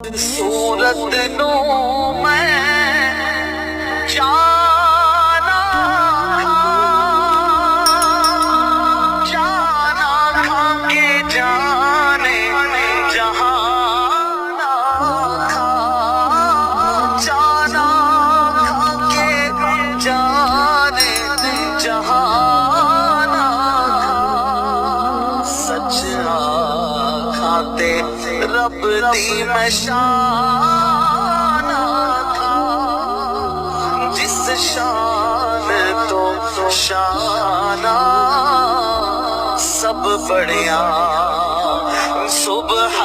सूरत नू मैं जाना जाना खा के जाने जहाना खा जाना खा के जाने जहाना सच खाते रब दी मैं शान था जिस शान तो शाना सब बढ़िया सुबह